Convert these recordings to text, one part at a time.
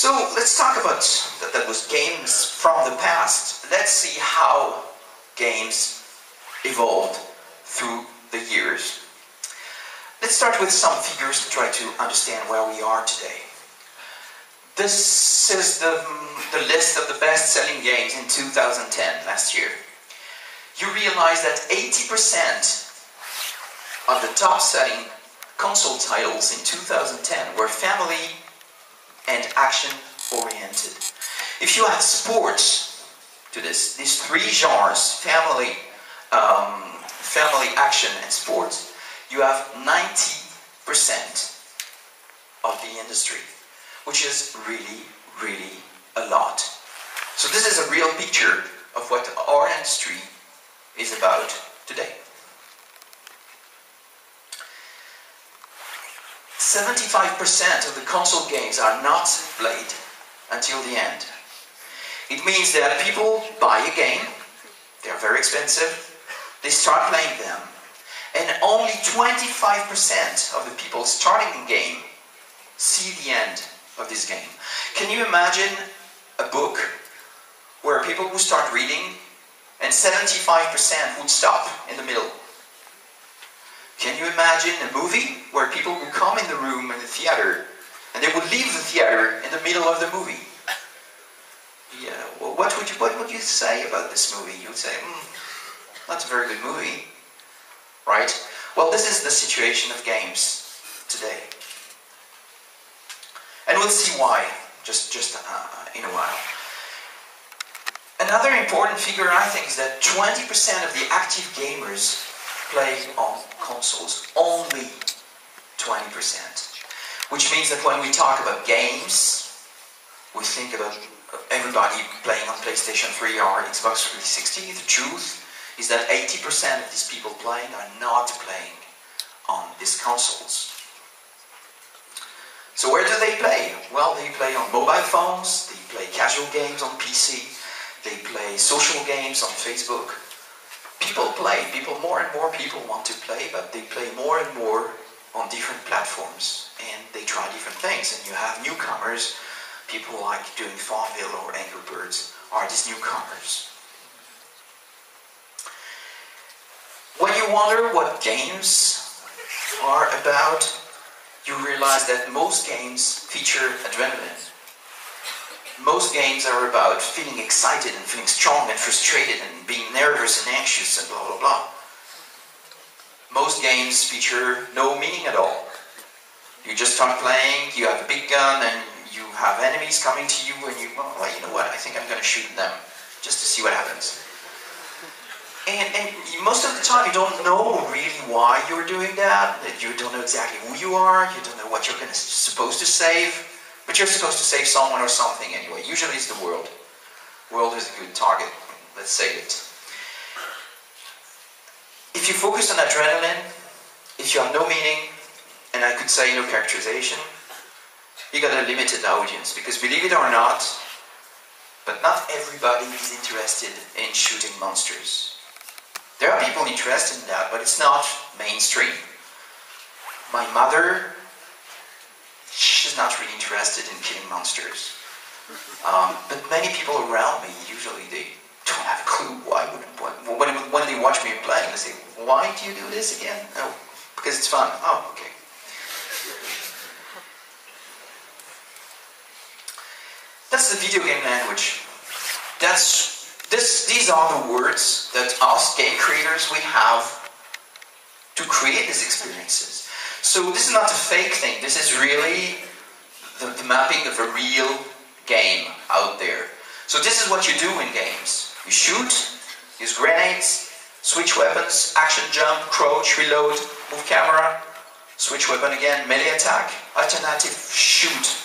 So let's talk about those games from the past. Let's see how games evolved through the years. Let's start with some figures to try to understand where we are today. This is the list of the best-selling games in 2010, last year. You realize that 80% of the top-selling console titles in 2010 were family and action-oriented. If you add sports to this, these three genres, family, action, and sports, you have 90% of the industry, which is really, really a lot. So this is a real picture of what our industry is about today. 75% of the console games are not played until the end. It means that people buy a game, they're very expensive, they start playing them, and only 25% of the people starting the game see the end of this game. Can you imagine a book where people would start reading and 75% would stop in the middle? Can you imagine a movie where people would come in the room in the theater and they would leave the theater in the middle of the movie? Yeah, well, what would you say about this movie? You would say, that's a very good movie, right? Well, this is the situation of games today. And we'll see why, just in a while. Another important figure, I think, is that 20% of the active gamers play on consoles. Only 20%. Which means that when we talk about games, we think about everybody playing on PlayStation 3 or Xbox 360. The truth is that 80% of these people playing are not playing on these consoles. So where do they play? Well, they play on mobile phones, they play casual games on PC, they play social games on Facebook. People play, more and more people want to play, but they play more and more on different platforms, and they try different things. And you have newcomers, people like doing Farmville or Angry Birds are these newcomers. When you wonder what games are about, you realize that most games feature adrenaline. Most games are about feeling excited and feeling strong and frustrated and being nervous and anxious and blah blah blah. Most games feature no meaning at all. You just start playing, you have a big gun and you have enemies coming to you and you, well, you know what, I think I'm going to shoot them just to see what happens. And most of the time you don't know really why you're doing that. You don't know exactly who you are, you don't know what you're supposed to save, but you're supposed to save someone or something anyway. Usually it's the world. World is a good target, let's save it. If you focus on adrenaline, if you have no meaning, and I could say no characterization, you got a limited audience, because believe it or not, but not everybody is interested in shooting monsters. There are people interested in that, but it's not mainstream. My mother, she's not really interested in killing monsters. But many people around me, usually they don't have a clue why. When they watch me playing, they say, why do you do this again? Oh, because it's fun. Oh, okay. That's the video game language. These are the words that us game creators, we have to create these experiences. So this is not a fake thing. This is really the mapping of a real game out there. So this is what you do in games. You shoot, use grenades, switch weapons, action jump, crouch, reload, move camera, switch weapon again, melee attack, alternative shoot.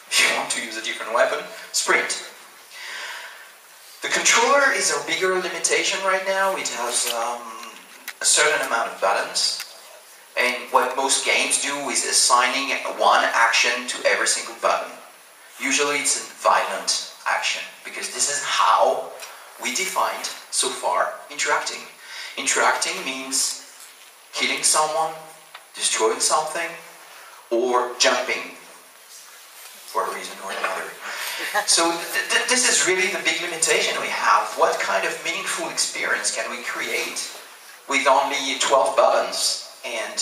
If you want to use a different weapon, sprint. The controller is a bigger limitation right now. It has a certain amount of buttons. And what most games do is assigning one action to every single button. Usually it's a violent action, because this is how we defined so far interacting. Interacting means killing someone, destroying something, or jumping. for a reason or another. So this is really the big limitation we have. What kind of meaningful experience can we create with only 12 buttons and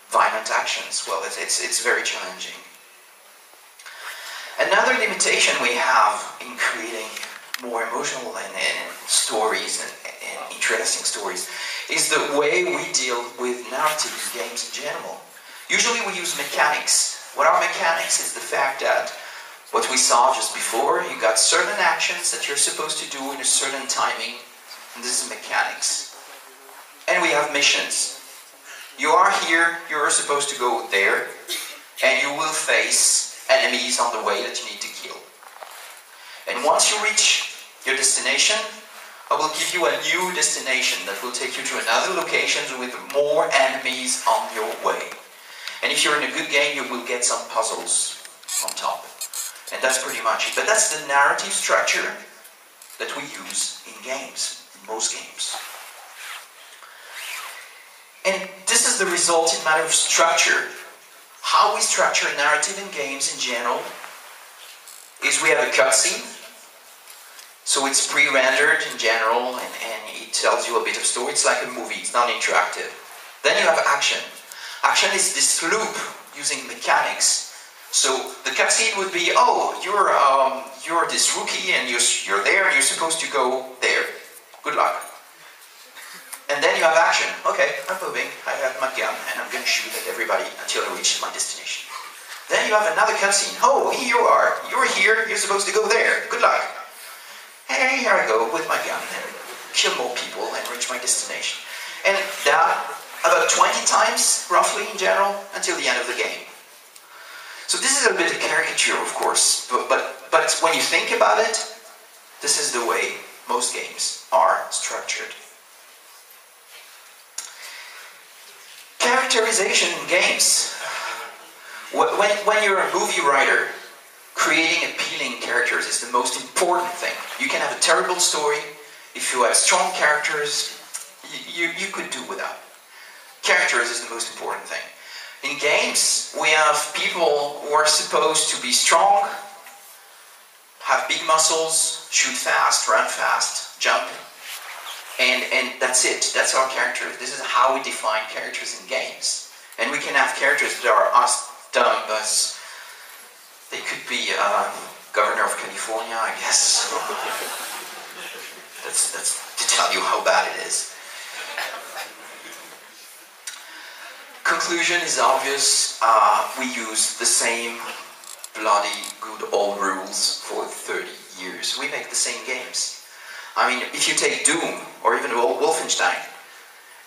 violent actions? Well, it's very challenging. Another limitation we have in creating more emotional and stories and interesting stories is the way we deal with narrative in games in general. Usually we use mechanics. What are mechanics? It's the fact that what we saw just before, you got certain actions that you're supposed to do in a certain timing, and this is mechanics. And we have missions. You are here, you're supposed to go there, and you will face enemies on the way that you need to kill. And once you reach your destination, I will give you a new destination that will take you to another location with more enemies on your way. And if you're in a good game, you will get some puzzles on top. And that's pretty much it. But that's the narrative structure that we use in games, in most games. And this is the result in matter of structure. How we structure narrative in games in general is we have a cutscene. So it's pre-rendered in general, and it tells you a bit of story. It's like a movie, it's not interactive. Then you have action. Action is this loop using mechanics. So the cutscene would be, oh, you're this rookie and you're there and you're supposed to go there. Good luck. And then you have action. Okay, I'm moving, I have my gun, and I'm going to shoot at everybody until I reach my destination. Then you have another cutscene. Oh, here you are. You're here, you're supposed to go there. Good luck. Hey, here I go with my gun and kill more people and reach my destination. And that about 20 times, roughly, in general, until the end of the game. So this is a bit of caricature, of course, but when you think about it, this is the way most games are structured. Characterization in games. When you're a movie writer, creating appealing characters is the most important thing. You can have a terrible story. If you have strong characters, you could do without. Characters is the most important thing. In games, we have people who are supposed to be strong, have big muscles, shoot fast, run fast, jump, and that's it. That's our characters. This is how we define characters in games. And we can have characters that are as dumb as they could be governor of California, I guess. That's to tell you how bad it is. Conclusion is obvious. We use the same bloody good old rules for 30 years. We make the same games. I mean, if you take Doom, or even Wolfenstein,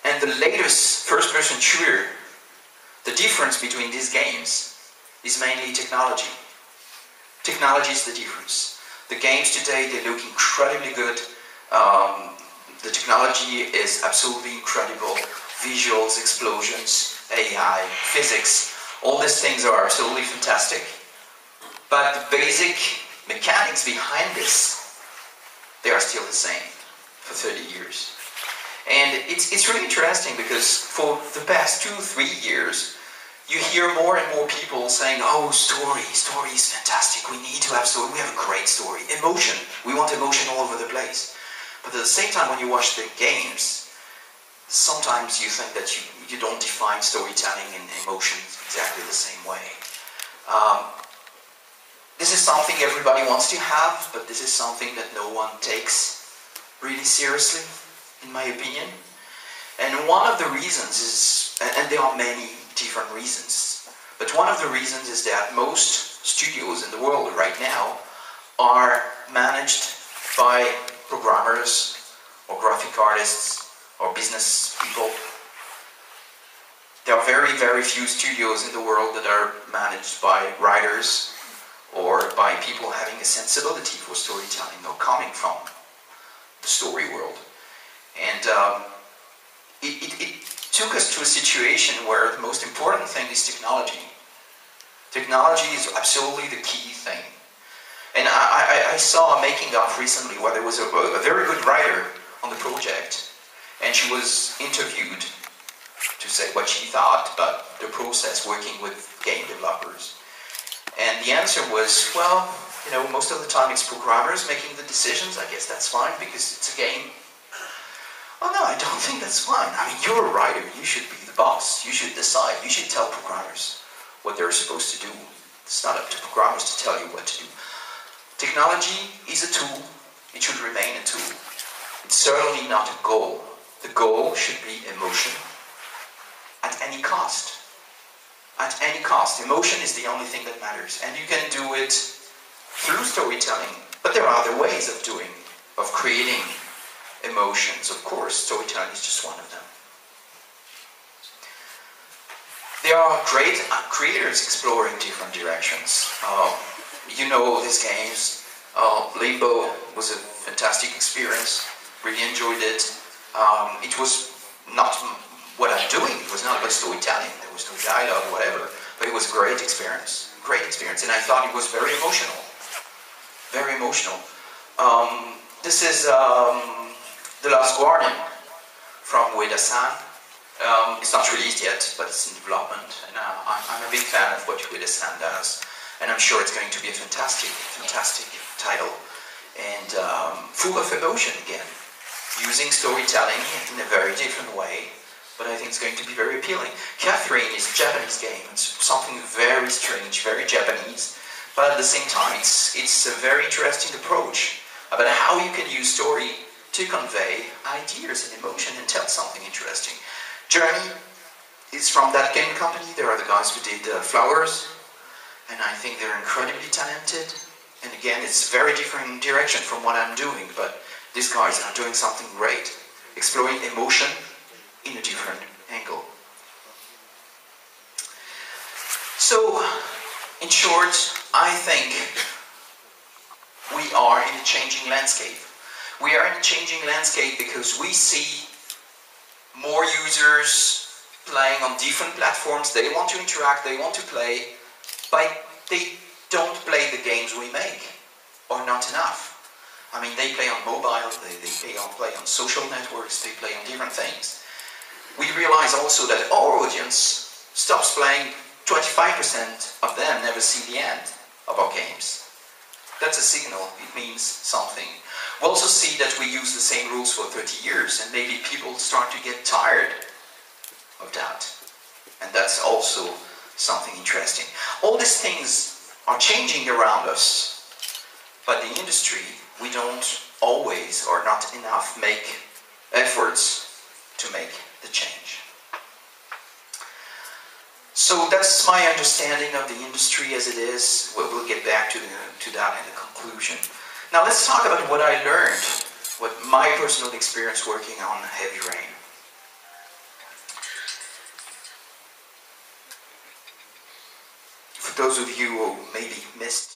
and the latest first-person shooter, the difference between these games is mainly technology. Technology is the difference. The games today, they look incredibly good. The technology is absolutely incredible. Visuals, explosions, AI, physics, all these things are absolutely fantastic. But the basic mechanics behind this, they are still the same for 30 years. And it's really interesting because for the past 2-3 years, you hear more and more people saying, oh, story is fantastic, we need to have story, we have a great story. Emotion, we want emotion all over the place. But at the same time, when you watch the games, sometimes you think that you don't define storytelling and emotion exactly the same way. This is something everybody wants to have, but this is something that no one takes really seriously, in my opinion. And one of the reasons is, and there are many different reasons, but one of the reasons is that most studios in the world right now are managed by programmers or graphic artists or business people. There are very, very few studios in the world that are managed by writers or by people having a sensibility for storytelling or coming from the story world. And it took us to a situation where the most important thing is technology. Technology is absolutely the key thing. And I saw a making of recently where there was a very good writer on the project, and she was interviewed to say what she thought about the process working with game developers. And the answer was, well, you know, most of the time it's programmers making the decisions. I guess that's fine because it's a game. Oh no, I don't think that's fine. I mean, you're a writer. You should be the boss. You should decide. You should tell programmers what they're supposed to do. It's not up to programmers to tell you what to do. Technology is a tool. It should remain a tool. It's certainly not a goal. The goal should be emotion at any cost. At any cost. Emotion is the only thing that matters. And you can do it through storytelling. But there are other ways of creating emotions. Of course, storytelling is just one of them. There are great creators exploring different directions. You know these games. Limbo was a fantastic experience. Really enjoyed it. It was not what I'm doing. It was not about storytelling. There was no dialogue, whatever. But it was a great experience. Great experience. And I thought it was very emotional. Very emotional. This is The Last Guardian from Ueda-san. It's not released yet, but it's in development. And I'm a big fan of what Ueda-san does. And I'm sure it's going to be a fantastic, fantastic title. And full of emotion again. Using storytelling in a very different way. But I think it's going to be very appealing. Catherine is a Japanese game. It's something very strange, very Japanese. But at the same time, it's a very interesting approach about how you can use story to convey ideas and emotion and tell something interesting. Journey is from that game company. There are the guys who did Flowers. And I think they're incredibly talented. And again, it's a very different direction from what I'm doing. But these guys are doing something great. Exploring emotion in a different angle. So, in short, I think we are in a changing landscape. We are in a changing landscape because we see more users playing on different platforms. They want to interact, they want to play, but they don't play the games we make, or not enough. I mean, they play on mobile, they play on social networks, they play on different things. We realize also that our audience stops playing. 25% of them never see the end of our games. That's a signal. It means something. We also see that we use the same rules for 30 years, and maybe people start to get tired of that. And that's also something interesting. All these things are changing around us, but the industry, we don't always, or not enough, make efforts to make the change. So that's my understanding of the industry as it is. We'll get back to that in the conclusion. Now let's talk about what I learned, what my personal experience working on Heavy Rain. For those of you who maybe missed